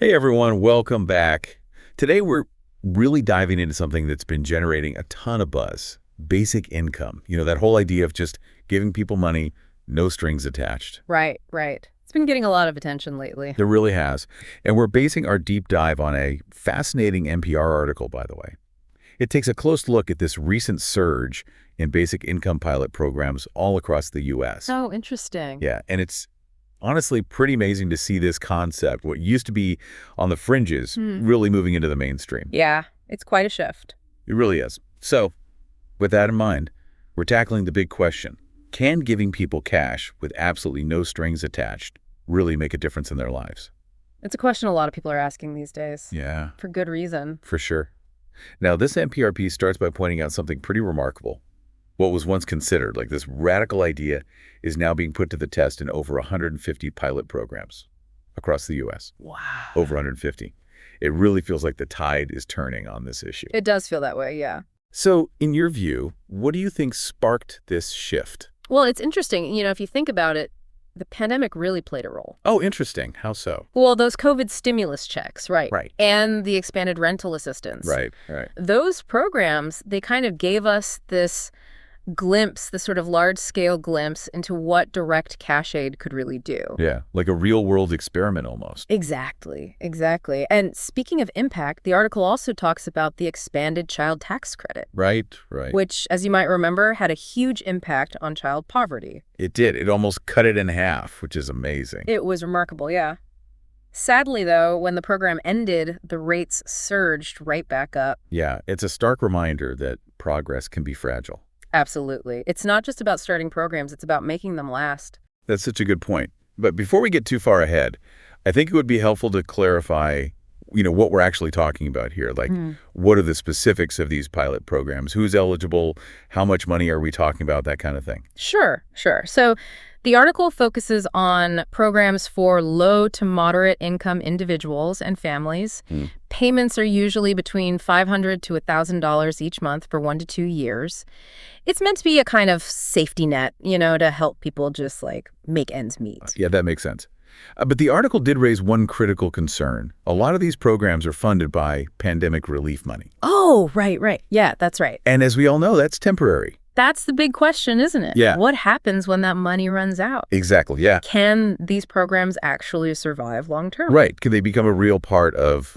Hey everyone, welcome back. Today we're really diving into something that's been generating a ton of buzz, basic income. That whole idea of just giving people money, no strings attached. Right, right. It's been getting a lot of attention lately. There really has. And we're basing our deep dive on a fascinating NPR article, by the way. It takes a close look at this recent surge in basic income pilot programs all across the U.S. Oh, interesting. Yeah, and it's honestly pretty amazing to see this concept, what used to be on the fringes, really moving into the mainstream. Yeah, it's quite a shift. It really is. So, with that in mind, we're tackling the big question. Can giving people cash with absolutely no strings attached really make a difference in their lives? It's a question a lot of people are asking these days. Yeah, For good reason. for sure. Now, this NPR piece starts by pointing out something pretty remarkable. What was once considered like this radical idea is now being put to the test in over 150 pilot programs across the U.S. Wow. Over 150. It really feels like the tide is turning on this issue. It does feel that way, yeah. So, in your view, what do you think sparked this shift? Well, it's interesting. If you think about it, the pandemic really played a role. Oh, interesting. How so? Well, those COVID stimulus checks, right? Right. And the expanded rental assistance. Right. Those programs, they kind of gave us this glimpse, this sort of large-scale glimpse into what direct cash aid could really do. Yeah, like a real-world experiment almost. Exactly, exactly. And speaking of impact, the article also talks about the expanded child tax credit, Right. which, as you might remember, had a huge impact on child poverty. It did. It almost cut it in half, which is amazing. It was remarkable, yeah. Sadly, though, when the program ended, the rates surged right back up. Yeah, it's a stark reminder that progress can be fragile. Absolutely. It's not just about starting programs, it's about making them last. That's such a good point. But before we get too far ahead, I think it would be helpful to clarify, what we're actually talking about here. Like, what are the specifics of these pilot programs? Who's eligible? How much money are we talking about? That kind of thing. Sure. So the article focuses on programs for low to moderate income individuals and families. Payments are usually between $500 to $1,000 each month for 1 to 2 years. It's meant to be a kind of safety net, to help people just make ends meet. Yeah, that makes sense. But the article did raise one critical concern. A lot of these programs are funded by pandemic relief money. Oh, right. Yeah, that's right. And as we all know, that's temporary. That's the big question, isn't it? Yeah. What happens when that money runs out? Exactly, yeah. Can these programs actually survive long term? Right. Can they become a real part of,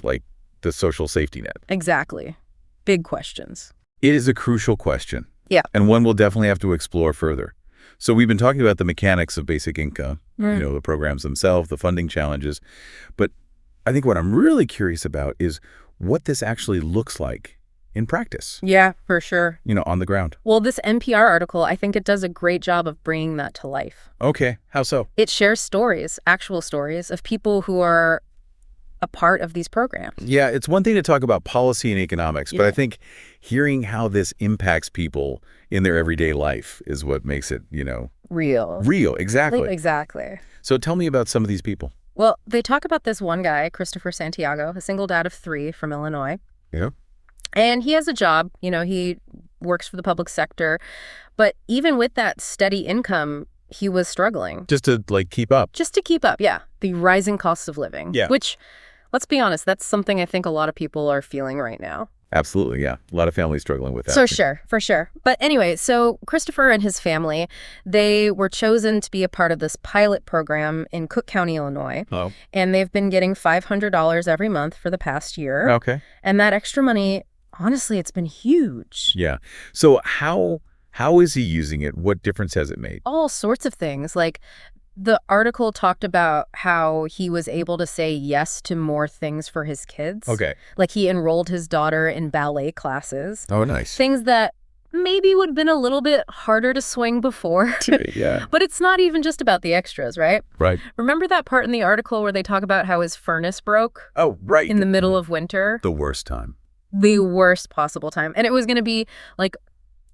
the social safety net? Exactly. Big questions. It is a crucial question. Yeah. And one we'll definitely have to explore further. So we've been talking about the mechanics of basic income, the programs themselves, the funding challenges. But I think what I'm really curious about is what this actually looks like in practice. Yeah, for sure. On the ground. Well, this NPR article, I think it does a great job of bringing that to life. Okay. How so? It shares stories, actual stories, of people who are a part of these programs. Yeah, it's one thing to talk about policy and economics, but Yeah. I think hearing how this impacts people in their everyday life is what makes it, Real. real. Exactly. Exactly. So tell me about some of these people. Well, they talk about this one guy, Christopher Santiago, a single dad of 3 from Illinois. Yeah. And he has a job, he works for the public sector. But even with that steady income, he was struggling. Just to keep up. Just to keep up, yeah. The rising costs of living. Yeah. Which, let's be honest, that's something I think a lot of people are feeling right now. Absolutely, yeah. A lot of families struggling with that. For sure. But anyway, so Christopher and his family, they were chosen to be a part of this pilot program in Cook County, Illinois. Oh. And they've been getting $500 every month for the past year. Okay. And that extra money, honestly, it's been huge. Yeah. So how is he using it? What difference has it made? All sorts of things. The article talked about how he was able to say yes to more things for his kids. Okay. He enrolled his daughter in ballet classes. Oh, nice. Things that maybe would have been a little bit harder to swing before. Yeah. But it's not even just about the extras, right? Right. Remember that part in the article where they talk about how his furnace broke Oh, right. in the middle of winter? The worst time. The worst possible time. And it was going to be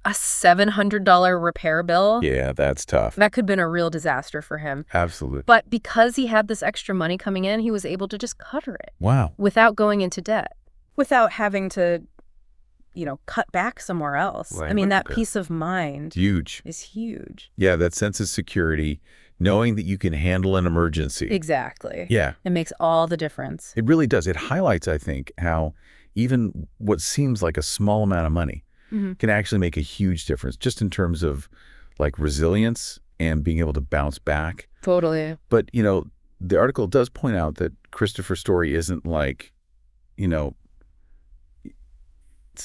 a $700 repair bill. Yeah, that's tough. That could have been a real disaster for him. Absolutely. But because he had this extra money coming in, he was able to just cover it Wow. without going into debt, without having to, cut back somewhere else. Right. I mean, that Yeah. peace of mind Huge. is huge. Yeah, that sense of security, knowing that you can handle an emergency. Exactly. Yeah. It makes all the difference. It really does. It highlights, I think, how even what seems like a small amount of money can actually make a huge difference just in terms of like resilience and being able to bounce back. Totally. But, the article does point out that Christopher's story isn't like, it's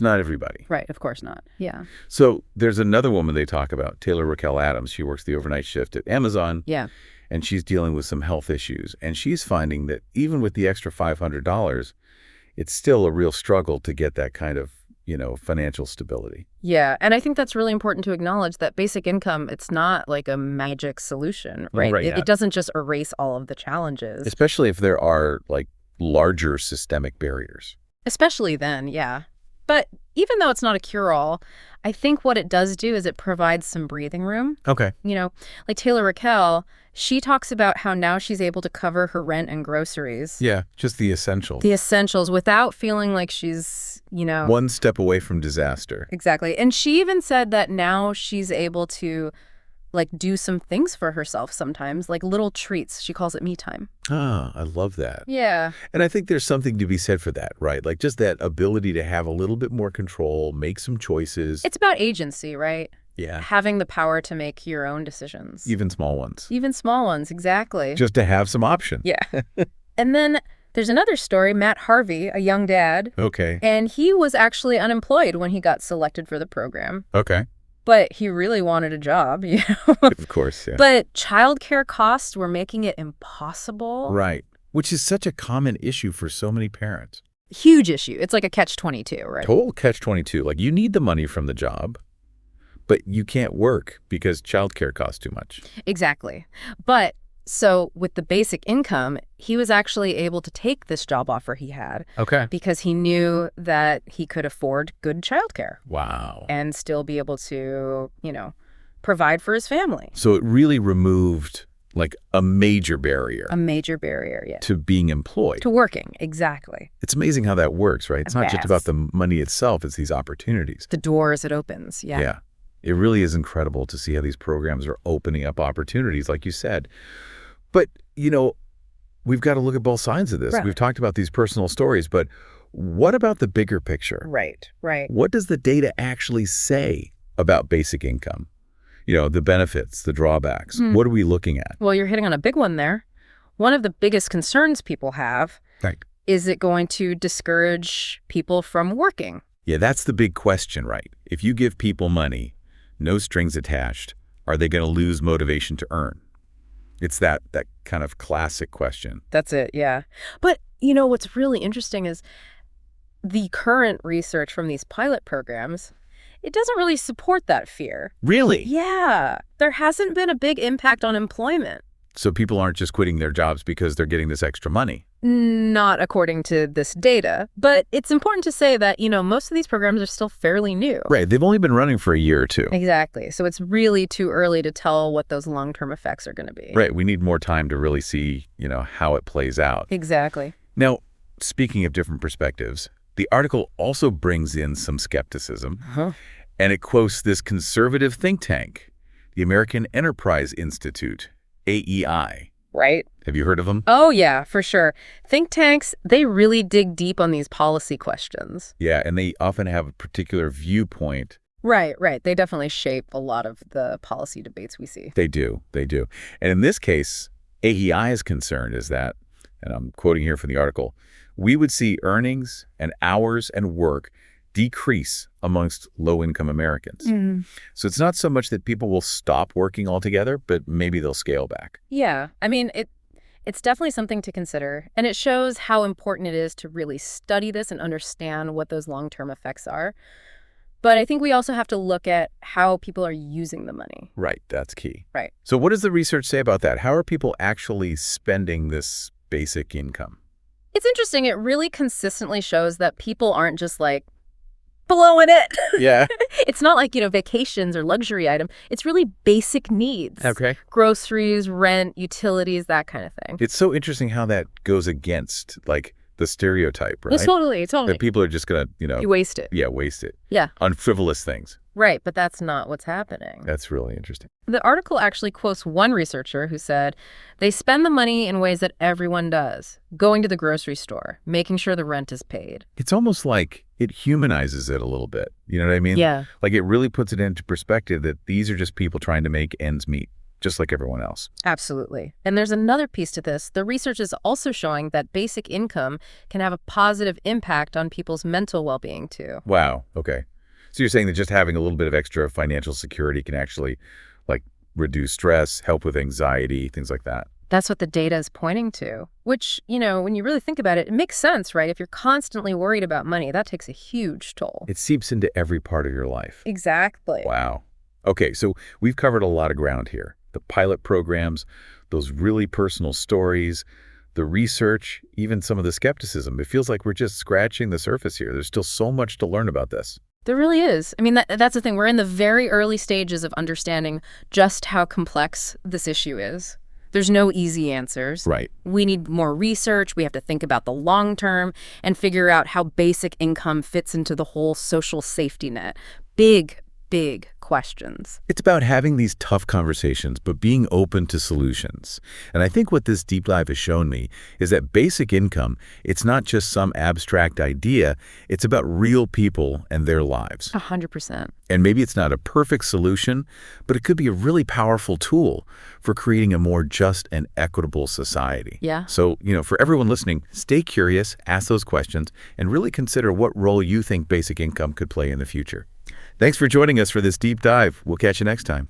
not everybody. Right. Of course not. Yeah. So there's another woman they talk about, Taylor Raquel Adams. She works the overnight shift at Amazon. Yeah. And she's dealing with some health issues. And she's finding that even with the extra $500, it's still a real struggle to get that kind of, financial stability. Yeah. And I think that's really important to acknowledge that basic income, it's not like a magic solution, right? Yeah. It doesn't just erase all of the challenges. Especially if there are like larger systemic barriers. Especially then, yeah. But even though it's not a cure-all, I think what it does do is it provides some breathing room. Okay. Like Taylor Raquel, she talks about how now she's able to cover her rent and groceries. Yeah, just the essentials. The essentials without feeling like she's, one step away from disaster. Exactly. And she even said that now she's able to like do some things for herself sometimes, like little treats. She calls it me time. Ah, I love that. Yeah. And I think there's something to be said for that, right? Like just that ability to have a little bit more control, make some choices. It's about agency, right? Yeah. Having the power to make your own decisions. Even small ones. Even small ones, exactly. Just to have some option. Yeah. And then there's another story, Matt Harvey, a young dad. Okay. And he was actually unemployed when he got selected for the program. Okay. But he really wanted a job, Of course, yeah. But childcare costs were making it impossible. Right. Which is such a common issue for so many parents. Huge issue. It's like a catch-22, right? Total catch-22. Like you need the money from the job, but you can't work because childcare costs too much. Exactly. But so with the basic income, he was actually able to take this job offer he had. Okay. Because he knew that he could afford good childcare. Wow. And still be able to, provide for his family. So it really removed like a major barrier. A major barrier, yeah. To being employed. To working, exactly. It's amazing how that works, right? It's not just about the money itself, it's these opportunities. The doors it opens, yeah. Yeah. It really is incredible to see how these programs are opening up opportunities, like you said. But, we've got to look at both sides of this. Right. We've talked about these personal stories, but what about the bigger picture? Right. What does the data actually say about basic income? The benefits, the drawbacks. What are we looking at? Well, you're hitting on a big one there. One of the biggest concerns people have is it going to discourage people from working? Yeah, that's the big question, right? If you give people money, no strings attached, are they going to lose motivation to earn? It's that kind of classic question. That's it, yeah. But, what's really interesting is the current research from these pilot programs, it doesn't really support that fear. Really? Yeah. There hasn't been a big impact on employment. So people aren't just quitting their jobs because they're getting this extra money? Not according to this data. But it's important to say that, most of these programs are still fairly new. Right. They've only been running for a year or two. Exactly. So it's really too early to tell what those long-term effects are going to be. Right. We need more time to really see, how it plays out. Exactly. Now, speaking of different perspectives, the article also brings in some skepticism. And it quotes this conservative think tank, the American Enterprise Institute, AEI. Right. Have you heard of them? Oh, yeah, for sure. Think tanks, they really dig deep on these policy questions. Yeah, and they often have a particular viewpoint. Right. They definitely shape a lot of the policy debates we see. They do. And in this case, AEI's concern is that, and I'm quoting here from the article, we would see earnings and hours and work decrease amongst low-income Americans. So it's not so much that people will stop working altogether, but maybe they'll scale back. Yeah. I mean, it's definitely something to consider. And it shows how important it is to really study this and understand what those long-term effects are. But I think we also have to look at how people are using the money. Right. That's key. Right. So what does the research say about that? How are people actually spending this basic income? It's interesting. It really consistently shows that people aren't just like blowing it. Yeah. It's not like, vacations or luxury item. It's really basic needs. Okay. Groceries, rent, utilities, that kind of thing. It's so interesting how that goes against, like, the stereotype, right? Totally. That people are just going to, You waste it. Yeah, waste it. Yeah. On frivolous things. Right, but that's not what's happening. That's really interesting. The article actually quotes one researcher who said, they spend the money in ways that everyone does, going to the grocery store, making sure the rent is paid. It's almost like it humanizes it a little bit. You know what I mean? Yeah. Like it really puts it into perspective that these are just people trying to make ends meet, just like everyone else. Absolutely. And there's another piece to this. The research is also showing that basic income can have a positive impact on people's mental well-being, too. Wow. Okay. So you're saying that just having a little bit of extra financial security can actually, like, reduce stress, help with anxiety, things like that. That's what the data is pointing to, which, when you really think about it, it makes sense, right? If you're constantly worried about money, that takes a huge toll. It seeps into every part of your life. Exactly. Wow. Okay, so we've covered a lot of ground here. The pilot programs, those really personal stories, the research, even some of the skepticism. It feels like we're just scratching the surface here. There's still so much to learn about this. There really is. I mean, that's the thing. We're in the very early stages of understanding just how complex this issue is. There's no easy answers. Right. We need more research. We have to think about the long term and figure out how basic income fits into the whole social safety net. Big questions. It's about having these tough conversations, but being open to solutions. And I think what this deep dive has shown me is that basic income, it's not just some abstract idea. It's about real people and their lives. 100%. And maybe it's not a perfect solution, but it could be a really powerful tool for creating a more just and equitable society. Yeah. So, for everyone listening, stay curious, ask those questions, and really consider what role you think basic income could play in the future. Thanks for joining us for this deep dive. We'll catch you next time.